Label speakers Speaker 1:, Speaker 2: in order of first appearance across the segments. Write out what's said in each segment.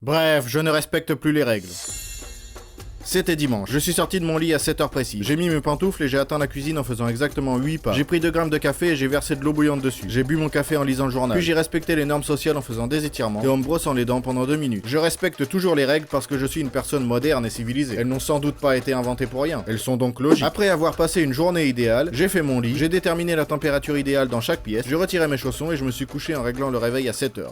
Speaker 1: Bref, je ne respecte plus les règles. C'était dimanche, je suis sorti de mon lit à 7h précis. J'ai mis mes pantoufles et j'ai atteint la cuisine en faisant exactement 8 pas. J'ai pris 2 grammes de café et j'ai versé de l'eau bouillante dessus. J'ai bu mon café en lisant le journal. Puis j'ai respecté les normes sociales en faisant des étirements et en me brossant les dents pendant 2 minutes. Je respecte toujours les règles parce que je suis une personne moderne et civilisée. Elles n'ont sans doute pas été inventées pour rien. Elles sont donc logiques. Après avoir passé une journée idéale, j'ai fait mon lit, j'ai déterminé la température idéale dans chaque pièce, j'ai retiré mes chaussons et je me suis couché en réglant le réveil à 7h.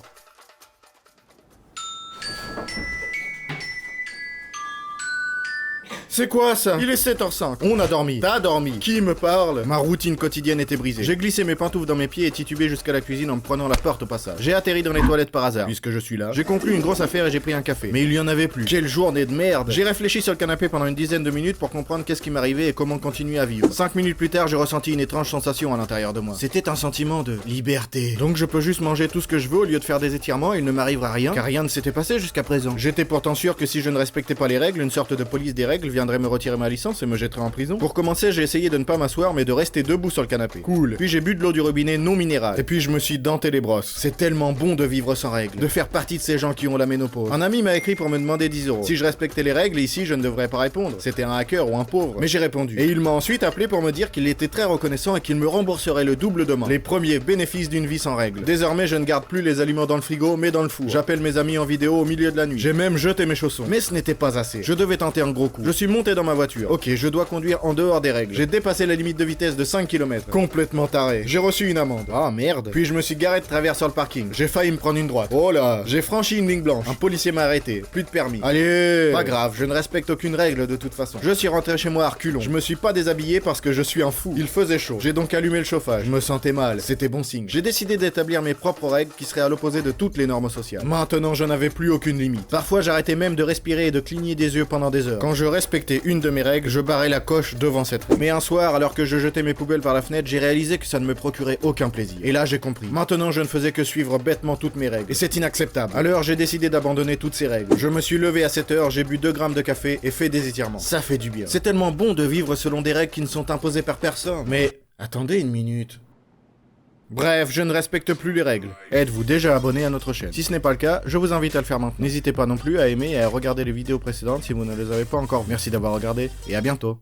Speaker 1: C'est quoi ça? Il est 7h05. On a dormi. T'as dormi. Qui me parle? Ma routine quotidienne était brisée. J'ai glissé mes pantoufles dans mes pieds et titubé jusqu'à la cuisine en me prenant la porte au passage. J'ai atterri dans les toilettes par hasard, puisque je suis là. J'ai conclu une grosse affaire et j'ai pris un café. Mais il y en avait plus. Quelle journée de merde. J'ai réfléchi sur le canapé pendant une dizaine de minutes pour comprendre qu'est-ce qui m'arrivait et comment continuer à vivre. 5 minutes plus tard, j'ai ressenti une étrange sensation à l'intérieur de moi. C'était un sentiment de liberté. Donc je peux juste manger tout ce que je veux au lieu de faire des étirements et il ne m'arrivera rien, car rien ne s'était passé jusqu'à présent. J'étais pourtant sûr que si je ne respectais pas les règles, une sorte de police des règles viendrait me retirer ma licence et me jetterait en prison. Pour commencer, j'ai essayé de ne pas m'asseoir mais de rester debout sur le canapé. Cool. Puis j'ai bu de l'eau du robinet non minérale. Et puis je me suis denté les brosses. C'est tellement bon de vivre sans règles, de faire partie de ces gens qui ont la ménopause. Un ami m'a écrit pour me demander 10 €. Si je respectais les règles ici, je ne devrais pas répondre. C'était un hacker ou un pauvre. Mais j'ai répondu. Et il m'a ensuite appelé pour me dire qu'il était très reconnaissant et qu'il me rembourserait le double demain. Les premiers bénéfices d'une vie sans règles. Désormais, je ne garde plus les aliments dans le frigo mais dans le four. J'appelle mes amis en vidéo au milieu de la nuit. J'ai même jeté mes chaussons. Mais ce n'était pas assez. Je devais tenter un gros coup. Je suis monté dans ma voiture. Ok, je dois conduire en dehors des règles. J'ai dépassé la limite de vitesse de 5 km. Complètement taré. J'ai reçu une amende. Ah merde. Puis je me suis garé de travers sur le parking. J'ai failli me prendre une droite. Oh là. J'ai franchi une ligne blanche. Un policier m'a arrêté. Plus de permis. Allez. Pas grave, je ne respecte aucune règle de toute façon. Je suis rentré chez moi à reculons. Je me suis pas déshabillé parce que je suis un fou. Il faisait chaud. J'ai donc allumé le chauffage. Je me sentais mal. C'était bon signe. J'ai décidé d'établir mes propres règles qui seraient à l'opposé de toutes les normes sociales. Maintenant, je n'avais plus aucune limite. Parfois, j'arrêtais même de respirer et de cligner des yeux pendant des heures. Quand je respectais une de mes règles, je barrais la coche devant cette règle. Mais un soir, alors que je jetais mes poubelles par la fenêtre, j'ai réalisé que ça ne me procurait aucun plaisir. Et là, j'ai compris. Maintenant, je ne faisais que suivre bêtement toutes mes règles. Et c'est inacceptable. Alors, j'ai décidé d'abandonner toutes ces règles. Je me suis levé à 7h, j'ai bu 2 grammes de café et fait des étirements. Ça fait du bien. C'est tellement bon de vivre selon des règles qui ne sont imposées par personne. Mais, attendez une minute. Bref, je ne respecte plus les règles. Êtes-vous déjà abonné à notre chaîne? Si ce n'est pas le cas, je vous invite à le faire maintenant. N'hésitez pas non plus à aimer et à regarder les vidéos précédentes si vous ne les avez pas encore. Merci d'avoir regardé et à bientôt.